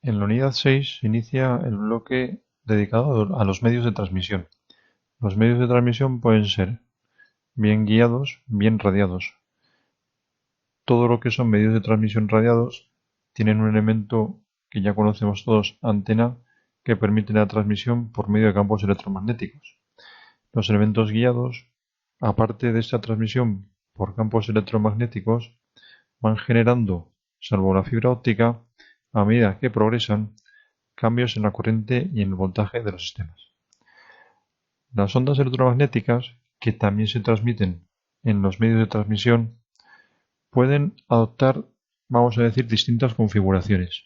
En la unidad 6 se inicia el bloque dedicado a los medios de transmisión. Los medios de transmisión pueden ser bien guiados, bien radiados. Todo lo que son medios de transmisión radiados tienen un elemento que ya conocemos todos, antena, que permite la transmisión por medio de campos electromagnéticos. Los elementos guiados, aparte de esta transmisión por campos electromagnéticos, van generando, salvo la fibra óptica, a medida que progresan, cambios en la corriente y en el voltaje de los sistemas. Las ondas electromagnéticas, que también se transmiten en los medios de transmisión, pueden adoptar, vamos a decir, distintas configuraciones.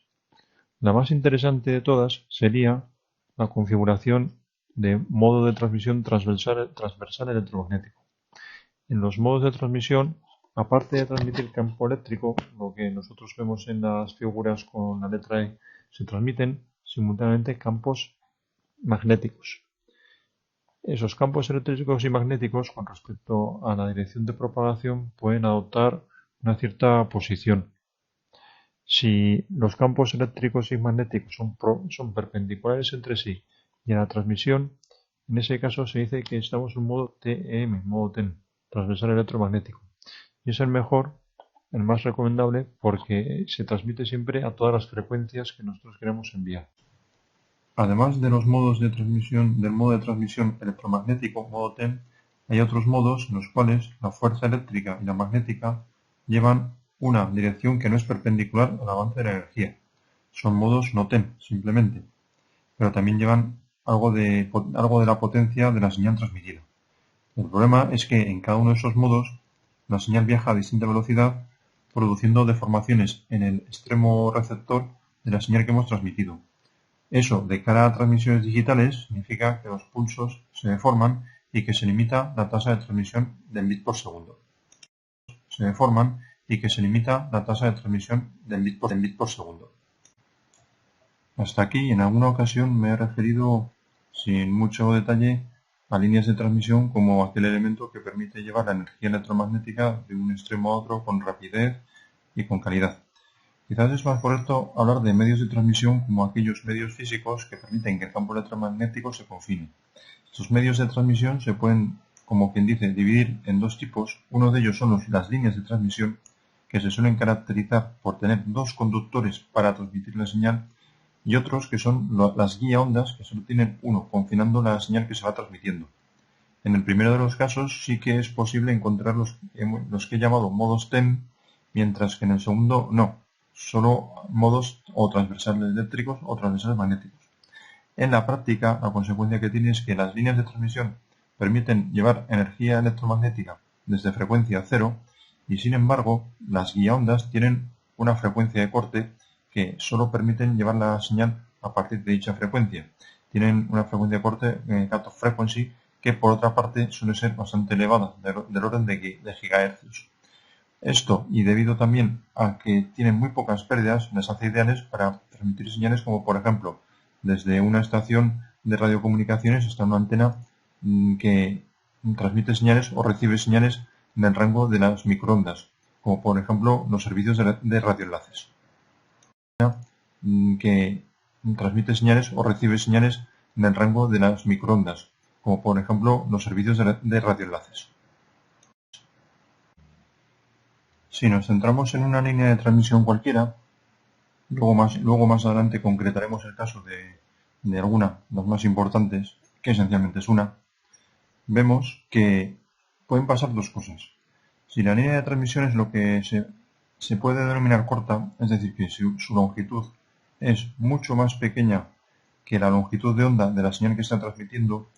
La más interesante de todas sería la configuración de modo de transmisión transversal electromagnético. En los modos de transmisión, aparte de transmitir campo eléctrico, lo que nosotros vemos en las figuras con la letra E, se transmiten simultáneamente campos magnéticos. Esos campos eléctricos y magnéticos, con respecto a la dirección de propagación, pueden adoptar una cierta posición. Si los campos eléctricos y magnéticos son perpendiculares entre sí y en la transmisión, en ese caso se dice que estamos en modo TEM, modo TEN, transversal electromagnético. Y es el mejor, el más recomendable, porque se transmite siempre a todas las frecuencias que nosotros queremos enviar. Además de los modos de transmisión del modo de transmisión electromagnético, modo TEN, hay otros modos en los cuales la fuerza eléctrica y la magnética llevan una dirección que no es perpendicular al avance de la energía. Son modos no TEN, simplemente, pero también llevan algo de la potencia de la señal transmitida. El problema es que en cada uno de esos modos la señal viaja a distinta velocidad, produciendo deformaciones en el extremo receptor de la señal que hemos transmitido. Eso, de cara a transmisiones digitales, significa que los pulsos se deforman y que se limita la tasa de transmisión del bit por segundo. Hasta aquí, en alguna ocasión me he referido sin mucho detalle a líneas de transmisión como aquel elemento que permite llevar la energía electromagnética de un extremo a otro con rapidez y con calidad. Quizás es más correcto hablar de medios de transmisión como aquellos medios físicos que permiten que el campo electromagnético se confine. Estos medios de transmisión se pueden, como quien dice, dividir en dos tipos. Uno de ellos son las líneas de transmisión, que se suelen caracterizar por tener dos conductores para transmitir la señal, y otros que son las guía ondas, que solo tienen uno, confinando la señal que se va transmitiendo. En el primero de los casos sí que es posible encontrar los que he llamado modos TEM, mientras que en el segundo no, solo modos o transversales eléctricos o transversales magnéticos. En la práctica, la consecuencia que tiene es que las líneas de transmisión permiten llevar energía electromagnética desde frecuencia cero y, sin embargo, las guiaondas tienen una frecuencia de corte que solo permiten llevar la señal a partir de dicha frecuencia. Tienen una frecuencia de corte, cut-off frequency, que por otra parte suele ser bastante elevada, del orden de gigahercios. Esto, y debido también a que tienen muy pocas pérdidas, les hace ideales para transmitir señales como, por ejemplo, desde una estación de radiocomunicaciones hasta una antena que transmite señales o recibe señales en el rango de las microondas, como por ejemplo los servicios de radioenlaces, que transmite señales o recibe señales en el rango de las microondas, como por ejemplo los servicios de radioenlaces. Si nos centramos en una línea de transmisión cualquiera, luego más adelante concretaremos el caso de alguna, las más importantes, que esencialmente es una, vemos que pueden pasar dos cosas. Si la línea de transmisión es lo que se puede denominar corta, es decir, que si su longitud es mucho más pequeña que la longitud de onda de la señal que está transmitiendo,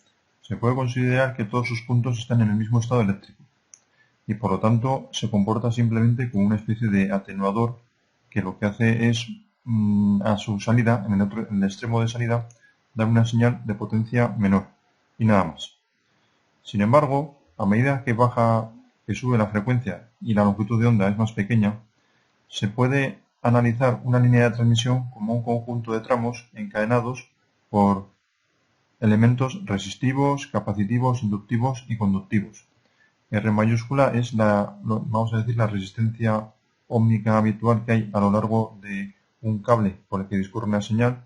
se puede considerar que todos sus puntos están en el mismo estado eléctrico y por lo tanto se comporta simplemente como una especie de atenuador que lo que hace es a su salida, en el extremo de salida, dar una señal de potencia menor y nada más. Sin embargo, a medida que sube la frecuencia y la longitud de onda es más pequeña, se puede analizar una línea de transmisión como un conjunto de tramos encadenados por elementos resistivos, capacitivos, inductivos y conductivos. R mayúscula es la resistencia óhmica habitual que hay a lo largo de un cable por el que discurre una señal.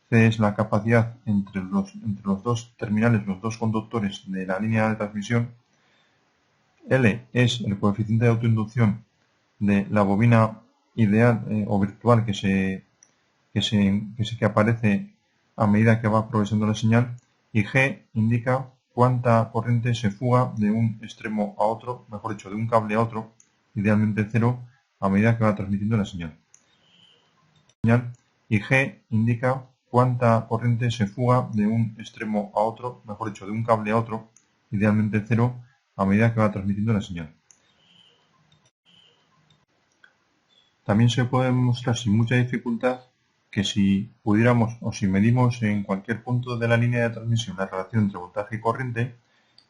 C es la capacidad entre los dos terminales, los dos conductores de la línea de transmisión. L es el coeficiente de autoinducción de la bobina ideal o virtual que aparece a medida que va progresando la señal. Y G indica cuánta corriente se fuga de un extremo a otro, mejor dicho, de un cable a otro, idealmente cero, a medida que va transmitiendo la señal. Y G indica cuánta corriente se fuga de un extremo a otro, mejor dicho, de un cable a otro, idealmente cero, a medida que va transmitiendo la señal. También se puede demostrar sin mucha dificultad que si pudiéramos o si medimos en cualquier punto de la línea de transmisión la relación entre voltaje y corriente,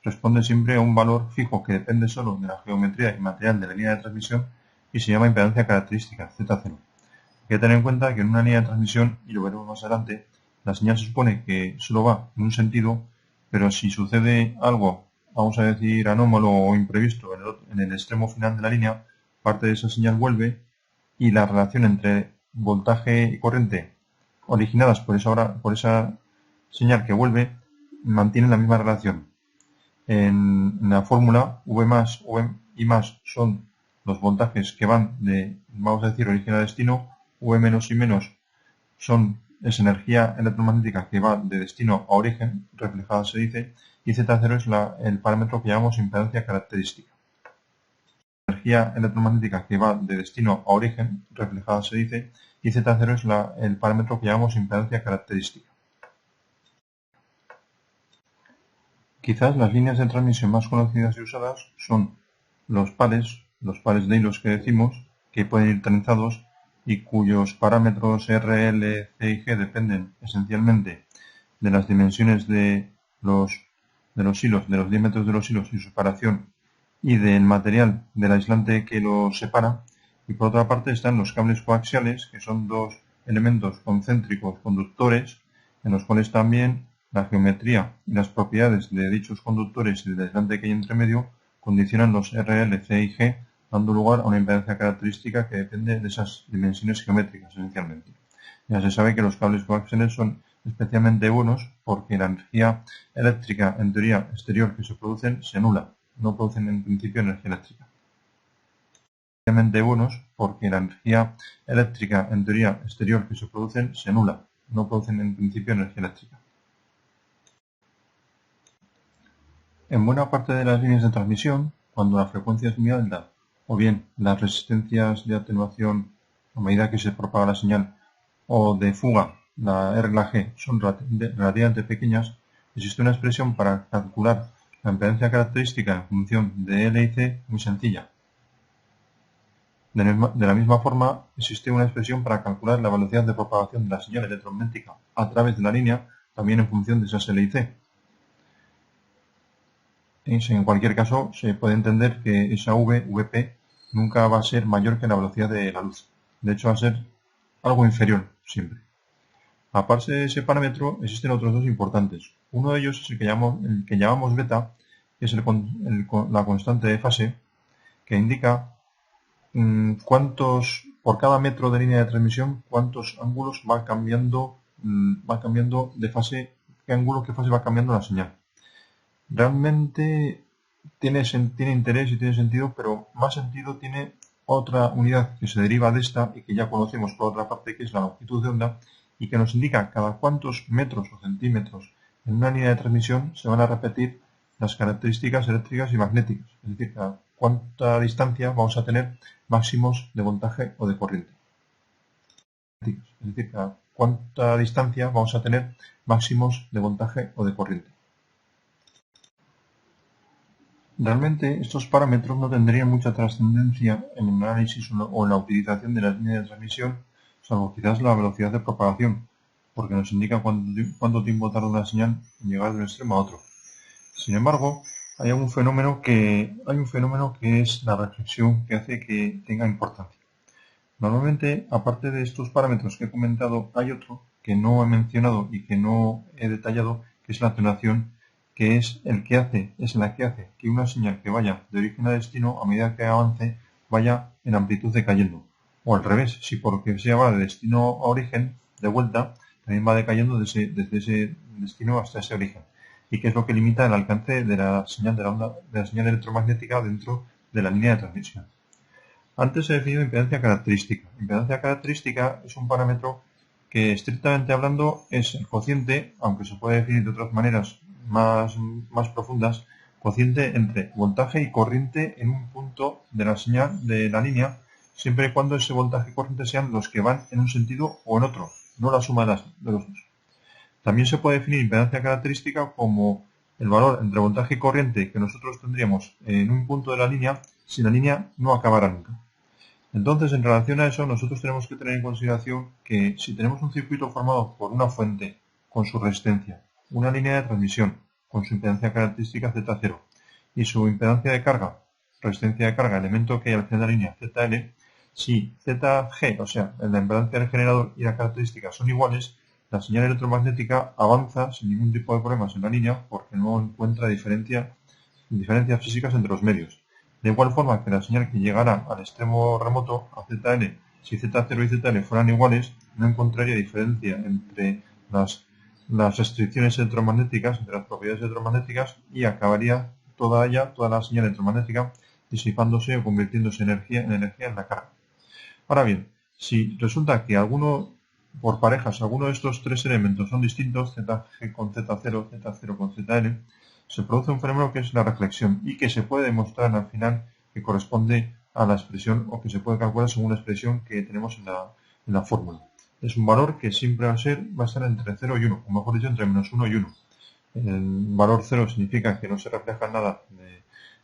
responde siempre a un valor fijo que depende solo de la geometría y material de la línea de transmisión y se llama impedancia característica, Z0. Hay que tener en cuenta que en una línea de transmisión, y lo veremos más adelante, la señal se supone que solo va en un sentido, pero si sucede algo, vamos a decir anómalo o imprevisto en el extremo final de la línea, parte de esa señal vuelve y la relación entre voltaje y corriente originadas por esa señal que vuelve mantienen la misma relación. En la fórmula V más I más son los voltajes que van de, vamos a decir, origen a destino. V menos I menos es energía electromagnética que va de destino a origen, reflejada se dice, y Z0 es el parámetro que llamamos impedancia característica. Energía electromagnética que va de destino a origen, reflejada se dice, y Z0 es el parámetro que llamamos impedancia característica. Quizás las líneas de transmisión más conocidas y usadas son los pares de hilos que decimos, que pueden ir trenzados y cuyos parámetros R, L, C y G dependen esencialmente de las dimensiones de los hilos, de los diámetros de los hilos y su separación y del material del aislante que los separa. Y por otra parte están los cables coaxiales, que son dos elementos concéntricos conductores, en los cuales también la geometría y las propiedades de dichos conductores y del aislante que hay entre medio condicionan los R, L, C y G, dando lugar a una impedancia característica que depende de esas dimensiones geométricas esencialmente. Ya se sabe que los cables coaxiales son especialmente buenos porque la energía eléctrica en teoría exterior que se producen se anula, no producen en principio energía eléctrica. Especialmente buenos porque la energía eléctrica en teoría exterior que se producen se anula, no producen en principio energía eléctrica. En buena parte de las líneas de transmisión, cuando la frecuencia es muy alta, o bien las resistencias de atenuación a medida que se propaga la señal, o de fuga, la R y la G, son relativamente pequeñas, existe una expresión para calcular la impedancia característica en función de L y C muy sencilla. De la misma forma, existe una expresión para calcular la velocidad de propagación de la señal electromagnética a través de la línea, también en función de esas L y C. En cualquier caso, se puede entender que esa Vp, nunca va a ser mayor que la velocidad de la luz. De hecho, va a ser algo inferior siempre. Aparte de ese parámetro, existen otros dos importantes. Uno de ellos es el que llamamos beta, que es la constante de fase, que indica por cada metro de línea de transmisión, cuántos ángulos va cambiando de fase, qué fase va cambiando la señal. Realmente tiene interés y tiene sentido, pero más sentido tiene otra unidad que se deriva de esta y que ya conocemos por otra parte, que es la longitud de onda, y que nos indica cada cuántos metros o centímetros en una línea de transmisión se van a repetir las características eléctricas y magnéticas, es decir, cada cuánta distancia vamos a tener máximos de voltaje o de corriente. Es decir, cada cuánta distancia vamos a tener máximos de voltaje o de corriente. Realmente estos parámetros no tendrían mucha trascendencia en el análisis o en la utilización de las líneas de transmisión, salvo quizás la velocidad de propagación, porque nos indica cuánto tiempo tarda una señal en llegar de un extremo a otro. Sin embargo, hay un fenómeno que es la reflexión que hace que tenga importancia. Normalmente, aparte de estos parámetros que he comentado, hay otro que no he mencionado y que no he detallado, que es la atenuación, que es la que hace que una señal que vaya de origen a destino, a medida que avance, vaya en amplitud decayendo. O al revés, si porque se va de destino a origen, de vuelta, también va decayendo desde ese destino hasta ese origen. ¿Y qué es lo que limita el alcance de la señal de la onda, de la señal electromagnética dentro de la línea de transmisión? Antes he definido impedancia característica. Impedancia característica es un parámetro que, estrictamente hablando, es el cociente, aunque se puede definir de otras maneras más profundas, cociente entre voltaje y corriente en un punto de la señal de la línea, siempre y cuando ese voltaje y corriente sean los que van en un sentido o en otro, no la suma de los dos. También se puede definir impedancia característica como el valor entre voltaje y corriente que nosotros tendríamos en un punto de la línea si la línea no acabara nunca. Entonces, en relación a eso, nosotros tenemos que tener en consideración que si tenemos un circuito formado por una fuente con su resistencia, una línea de transmisión con su impedancia característica Z0 y su impedancia de carga, resistencia de carga, elemento que hay al final de la línea ZL, si ZG, o sea, la impedancia del generador y la característica son iguales, la señal electromagnética avanza sin ningún tipo de problemas en la línea porque no encuentra diferencias físicas entre los medios. De igual forma que la señal que llegara al extremo remoto, a ZL, si Z0 y ZL fueran iguales, no encontraría diferencia entre las restricciones electromagnéticas, entre las propiedades electromagnéticas, y acabaría toda la señal electromagnética disipándose o convirtiéndose en energía en la carga. Ahora bien, si resulta que por parejas, alguno de estos tres elementos son distintos, ZG con Z0, Z0 con ZL, se produce un fenómeno que es la reflexión y que se puede demostrar al final que corresponde a la expresión o que se puede calcular según la expresión que tenemos en la fórmula. Es un valor que siempre va a estar entre 0 y 1, o mejor dicho, entre -1 y 1. El valor 0 significa que no se refleja nada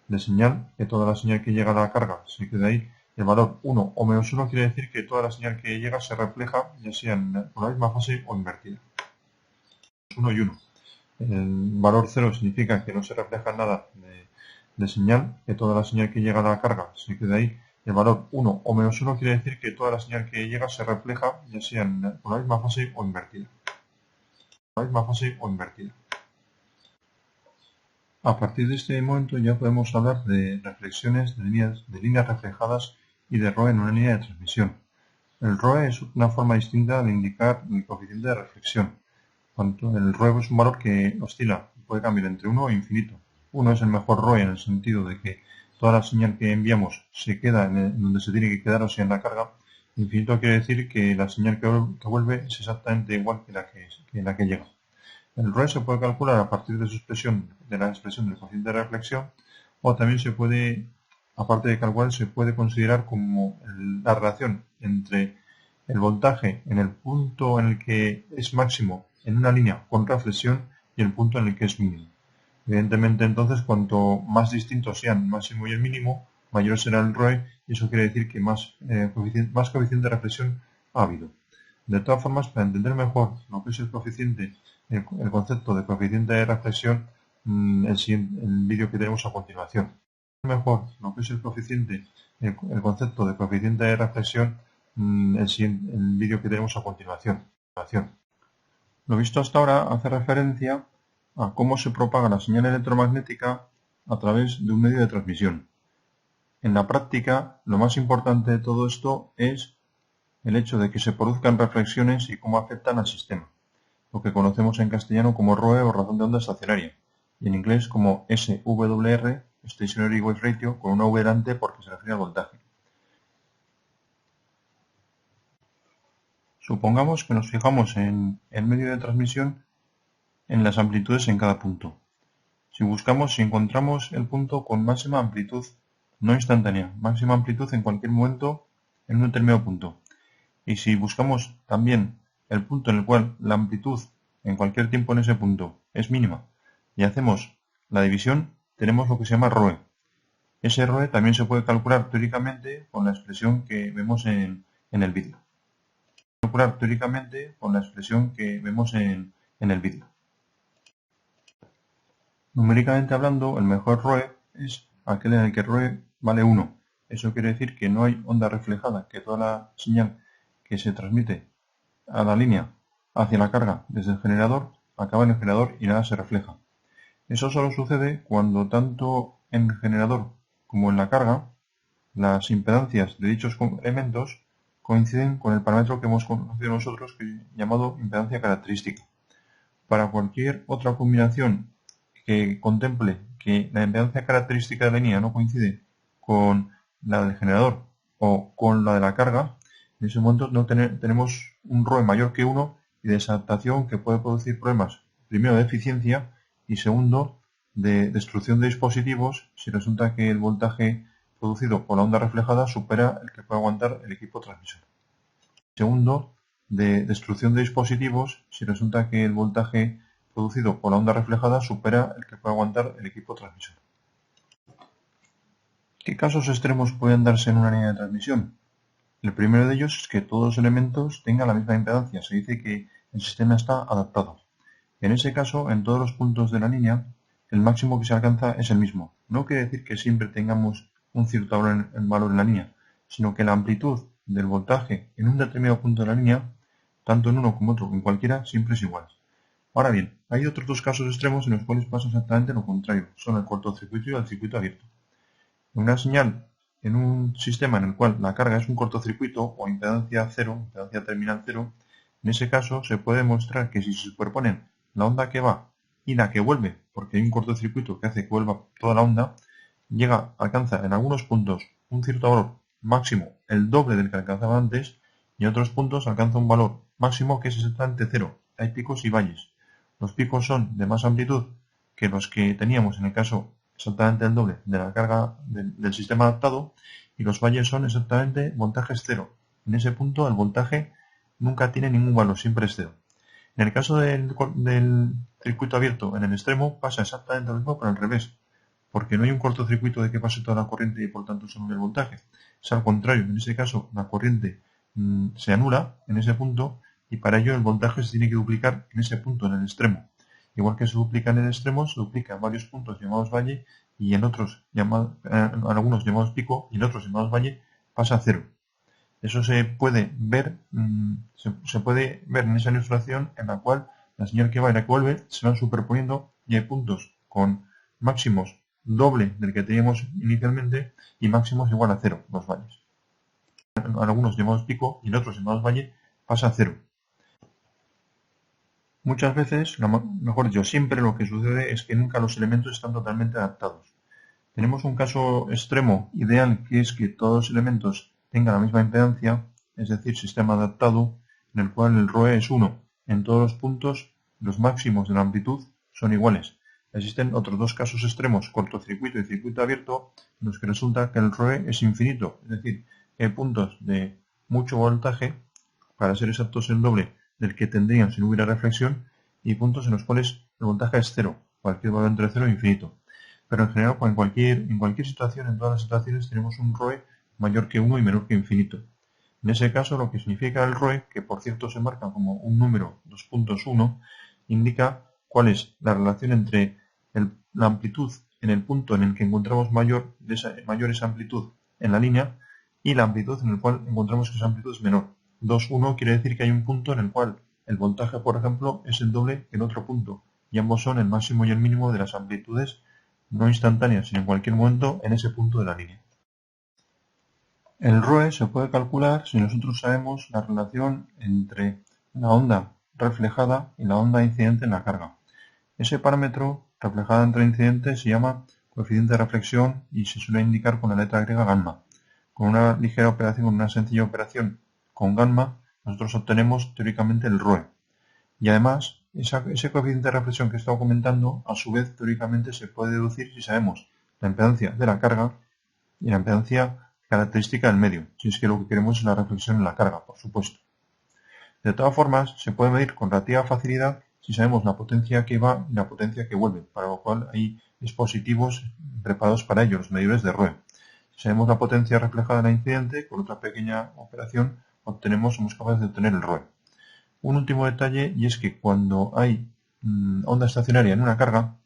de señal, que toda la señal que llega a la carga se queda ahí. El valor 1 o -1 quiere decir que toda la señal que llega se refleja, ya sea con la misma fase o invertida. 1 y 1. El valor 0 significa que no se refleja nada de señal, que toda la señal que llega a la carga se queda ahí. El valor 1 o -1 quiere decir que toda la señal que llega se refleja, ya sea con la misma fase o invertida. A partir de este momento ya podemos hablar de reflexiones de líneas reflejadas y de ROE en una línea de transmisión. El ROE es una forma distinta de indicar el coeficiente de reflexión. El ROE es un valor que oscila, puede cambiar entre 1 e infinito. 1 es el mejor ROE en el sentido de que toda la señal que enviamos se queda donde se tiene que quedar, o sea, en la carga. Infinito quiere decir que la señal que vuelve es exactamente igual que la que llega. El ROE se puede calcular a partir de la expresión del coeficiente de reflexión, o también se puede, aparte de calcular, se puede considerar como la relación entre el voltaje en el punto en el que es máximo en una línea con reflexión y el punto en el que es mínimo. Evidentemente, entonces, cuanto más distintos sean el máximo y el mínimo, mayor será el ROE, y eso quiere decir que más coeficiente de reflexión ha habido. De todas formas, para entender mejor lo que es el concepto de coeficiente de reflexión, el vídeo que tenemos a continuación. Mejor lo que es el concepto de coeficiente de reflexión, el vídeo que tenemos a continuación. Lo visto hasta ahora hace referencia a cómo se propaga la señal electromagnética a través de un medio de transmisión. En la práctica, lo más importante de todo esto es el hecho de que se produzcan reflexiones y cómo afectan al sistema, lo que conocemos en castellano como ROE o razón de onda estacionaria, y en inglés como SWR, Stationary Wave Ratio, con una V delante porque se refiere al voltaje. Supongamos que nos fijamos en el medio de transmisión en las amplitudes en cada punto. Si encontramos el punto con máxima amplitud no instantánea, máxima amplitud en cualquier momento en un determinado punto. Y si buscamos también el punto en el cual la amplitud en cualquier tiempo en ese punto es mínima y hacemos la división, tenemos lo que se llama ROE. Ese ROE también se puede calcular teóricamente con la expresión que vemos en el vídeo. Numéricamente hablando, el mejor ROE es aquel en el que ROE vale 1. Eso quiere decir que no hay onda reflejada, que toda la señal que se transmite a la línea hacia la carga desde el generador acaba en el generador y nada se refleja. Eso solo sucede cuando tanto en el generador como en la carga las impedancias de dichos elementos coinciden con el parámetro que hemos conocido nosotros llamado impedancia característica. Para cualquier otra combinación que contemple que la impedancia característica de la línea no coincide con la del generador o con la de la carga, en ese momento tenemos un ROE mayor que 1 y desadaptación que puede producir problemas, primero de eficiencia y segundo de destrucción de dispositivos si resulta que el voltaje producido por la onda reflejada supera el que puede aguantar el equipo transmisor. Segundo, de destrucción de dispositivos si resulta que el voltaje producido por la onda reflejada supera el que puede aguantar el equipo transmisor. ¿Qué casos extremos pueden darse en una línea de transmisión? El primero de ellos es que todos los elementos tengan la misma impedancia. Se dice que el sistema está adaptado. En ese caso, en todos los puntos de la línea, el máximo que se alcanza es el mismo. No quiere decir que siempre tengamos un cierto valor en la línea, sino que la amplitud del voltaje en un determinado punto de la línea, tanto en uno como otro, en cualquiera, siempre es igual. Ahora bien, hay otros dos casos extremos en los cuales pasa exactamente lo contrario. Son el cortocircuito y el circuito abierto. Una señal en un sistema en el cual la carga es un cortocircuito o impedancia cero, impedancia terminal cero, en ese caso se puede demostrar que si se superponen la onda que va y la que vuelve, porque hay un cortocircuito que hace que vuelva toda la onda, alcanza en algunos puntos un cierto valor máximo, el doble del que alcanzaba antes, y en otros puntos alcanza un valor máximo que es exactamente cero. Hay picos y valles. Los picos son de más amplitud que los que teníamos en el caso exactamente el doble de la carga del sistema adaptado, y los valles son exactamente voltajes cero. En ese punto el voltaje nunca tiene ningún valor, siempre es cero. En el caso del circuito abierto en el extremo pasa exactamente lo mismo, pero al revés, porque no hay un cortocircuito de que pase toda la corriente y por tanto se anule el voltaje. Es al contrario, en ese caso la corriente se anula en ese punto y para ello el voltaje se tiene que duplicar en ese punto, en el extremo. Igual que se duplica en el extremo, se duplica en varios puntos llamados valle y en otros algunos llamados pico y en otros llamados valle pasa a cero. Eso se puede ver en esa ilustración en la cual la señal que va y la que vuelve se van superponiendo y hay puntos con máximos doble del que teníamos inicialmente y máximos igual a cero, los valles. En algunos llamados pico y en otros llamados valle pasa a cero. Muchas veces, mejor dicho, siempre lo que sucede es que nunca los elementos están totalmente adaptados. Tenemos un caso extremo ideal que es que todos los elementos tengan la misma impedancia, es decir, sistema adaptado, en el cual el ROE es 1. En todos los puntos, los máximos de la amplitud son iguales. Existen otros dos casos extremos, cortocircuito y circuito abierto, en los que resulta que el ROE es infinito, es decir, que hay puntos de mucho voltaje, para ser exactos el doble del que tendrían si no hubiera reflexión, y puntos en los cuales el voltaje es cero, cualquier valor entre 0 e infinito. Pero en general, en cualquier situación, en todas las situaciones, tenemos un ROE mayor que 1 y menor que infinito. En ese caso, lo que significa el ROE, que por cierto se marca como un número 2.1, indica cuál es la relación entre la amplitud en el punto en el que encontramos mayor esa amplitud en la línea y la amplitud en el cual encontramos que esa amplitud es menor. 2.1 quiere decir que hay un punto en el cual el voltaje, por ejemplo, es el doble que en otro punto, y ambos son el máximo y el mínimo de las amplitudes no instantáneas, sino en cualquier momento en ese punto de la línea. El ROE se puede calcular si nosotros sabemos la relación entre la onda reflejada y la onda incidente en la carga. Ese parámetro reflejada entre incidentes se llama coeficiente de reflexión y se suele indicar con la letra griega gamma. Con una ligera operación, con una sencilla operación con gamma, nosotros obtenemos teóricamente el ROE. Y además, ese coeficiente de reflexión que he estado comentando, a su vez, teóricamente se puede deducir si sabemos la impedancia de la carga y la impedancia característica del medio, si es que lo que queremos es la reflexión en la carga, por supuesto. De todas formas, se puede medir con relativa facilidad si sabemos la potencia que va y la potencia que vuelve, para lo cual hay dispositivos preparados para ello, los medidores de ROE. Si sabemos la potencia reflejada en la incidente, con otra pequeña operación somos capaces de obtener el ROE. Un último detalle, y es que cuando hay onda estacionaria en una carga,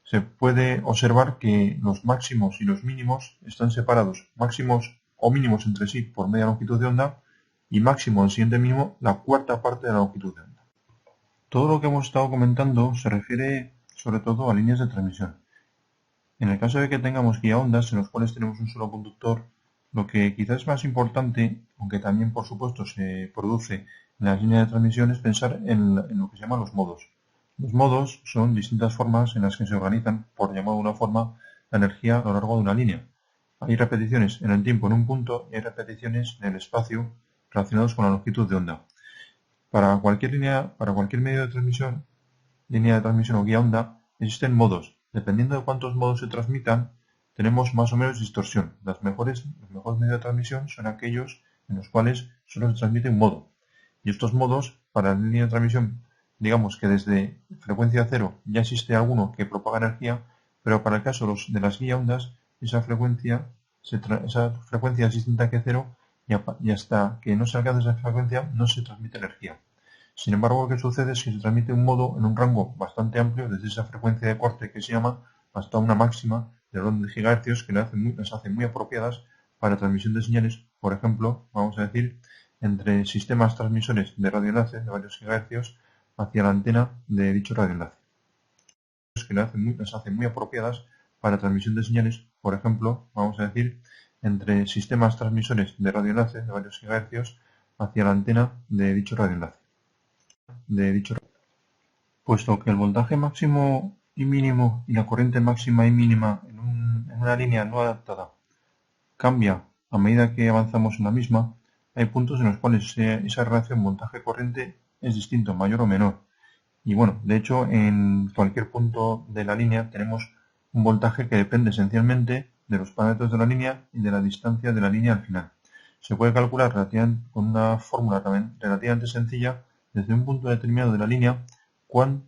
se puede observar que los máximos y los mínimos están separados, máximos o mínimos entre sí por media longitud de onda, y máximo al siguiente mínimo la cuarta parte de la longitud de onda. Todo lo que hemos estado comentando se refiere sobre todo a líneas de transmisión. En el caso de que tengamos guía ondas en los cuales tenemos un solo conductor, Lo que quizás es más importante, aunque también por supuesto se produce en las líneas de transmisión, es pensar en lo que se llaman los modos. Los modos son distintas formas en las que se organizan, por llamar de una forma, la energía a lo largo de una línea. Hay repeticiones en el tiempo en un punto y hay repeticiones en el espacio relacionados con la longitud de onda. Para cualquier medio de transmisión, línea de transmisión o guía onda, existen modos. Dependiendo de cuántos modos se transmitan, tenemos más o menos distorsión. Los mejores medios de transmisión son aquellos en los cuales solo se transmite un modo. Y estos modos, para la línea de transmisión, digamos que desde frecuencia cero ya existe alguno que propaga energía, pero para el caso de las guía ondas, esa frecuencia es distinta que cero y hasta que no se alcance esa frecuencia no se transmite energía. Sin embargo, lo que sucede es que se transmite un modo en un rango bastante amplio, desde esa frecuencia de corte que se llama hasta una máxima de orden de gigahercios que las hace muy apropiadas para transmisión de señales. Por ejemplo, vamos a decir, entre sistemas transmisores de radioenlace de varios gigahercios hacia la antena de dicho radioenlace. Que las hace muy apropiadas para transmisión de señales. Por ejemplo, vamos a decir, entre sistemas transmisores de radioenlace de varios gigahercios hacia la antena de dicho radioenlace. Puesto que el voltaje máximo y mínimo y la corriente máxima y mínima en una línea no adaptada cambia a medida que avanzamos en la misma, hay puntos en los cuales esa relación voltaje-corriente es distinto, mayor o menor. Y bueno, de hecho, en cualquier punto de la línea tenemos un voltaje que depende esencialmente de los parámetros de la línea y de la distancia de la línea al final. Se puede calcular con una fórmula también relativamente sencilla, desde un punto determinado de la línea, cuál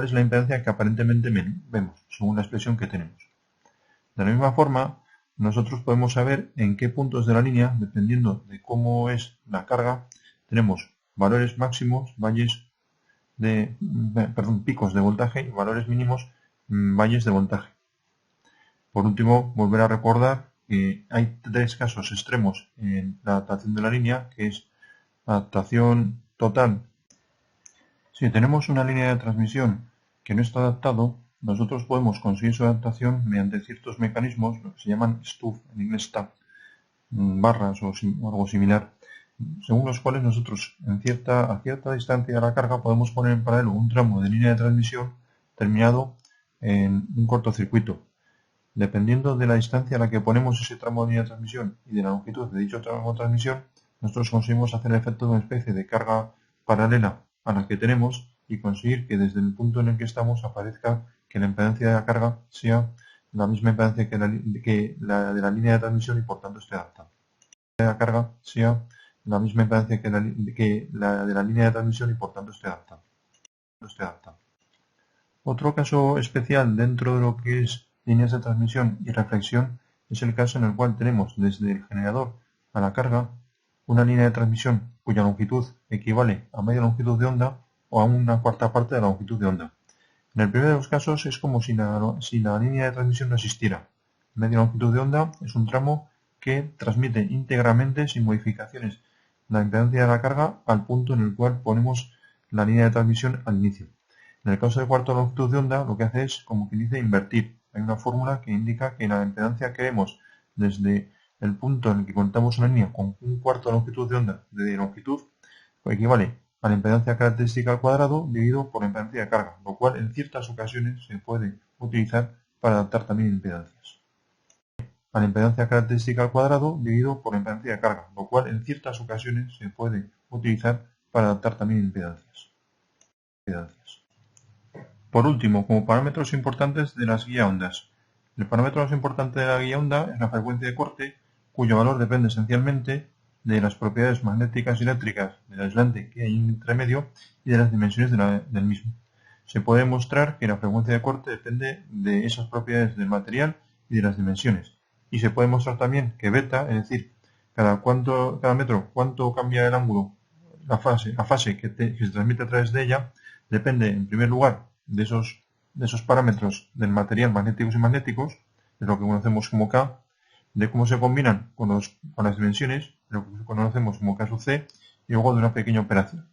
es la impedancia que aparentemente vemos, según la expresión que tenemos. De la misma forma, nosotros podemos saber en qué puntos de la línea, dependiendo de cómo es la carga, tenemos valores máximos, picos de voltaje y valores mínimos, valles de voltaje. Por último, volver a recordar que hay tres casos extremos en la adaptación de la línea, que es adaptación total. Si tenemos una línea de transmisión que no está adaptado, nosotros podemos conseguir su adaptación mediante ciertos mecanismos, lo que se llaman STUF, en inglés STUF, barras o algo similar, según los cuales nosotros a cierta distancia de la carga podemos poner en paralelo un tramo de línea de transmisión terminado en un cortocircuito. Dependiendo de la distancia a la que ponemos ese tramo de línea de transmisión y de la longitud de dicho tramo de transmisión, nosotros conseguimos hacer el efecto de una especie de carga paralela a la que tenemos y conseguir que desde el punto en el que estamos aparezca que la impedancia de la carga sea la misma impedancia que la de la línea de transmisión y por tanto esté adaptada. La carga sea la misma impedancia que la de la línea de transmisión y por tanto esté adaptada. Otro caso especial dentro de lo que es líneas de transmisión y reflexión es el caso en el cual tenemos desde el generador a la carga una línea de transmisión cuya longitud equivale a media longitud de onda o a una cuarta parte de la longitud de onda. En el primero de los casos es como si la línea de transmisión no existiera. Media longitud de onda es un tramo que transmite íntegramente, sin modificaciones, la impedancia de la carga al punto en el cual ponemos la línea de transmisión al inicio. En el caso de cuarta longitud de onda, lo que hace es, como quien dice, invertir. Hay una fórmula que indica que la impedancia que vemos desde el punto en el que contamos una línea con un cuarto de longitud de onda de longitud equivale a la impedancia característica al cuadrado dividido por la impedancia de carga, lo cual en ciertas ocasiones se puede utilizar para adaptar también impedancias. A la impedancia característica al cuadrado dividido por la impedancia de carga, lo cual en ciertas ocasiones se puede utilizar para adaptar también impedancias. Por último, como parámetros importantes de las guía ondas. El parámetro más importante de la guía onda es la frecuencia de corte, cuyo valor depende esencialmente de las propiedades magnéticas y eléctricas del aislante que hay entre medio y de las dimensiones del mismo. Se puede demostrar que la frecuencia de corte depende de esas propiedades del material y de las dimensiones. Y se puede mostrar también que beta, es decir, cada metro cuánto cambia el ángulo, la fase que se transmite a través de ella, depende en primer lugar de esos parámetros del material magnéticos y magnéticos, de lo que conocemos como K, de cómo se combinan con las dimensiones, de lo que conocemos como K sub C, y luego de una pequeña operación.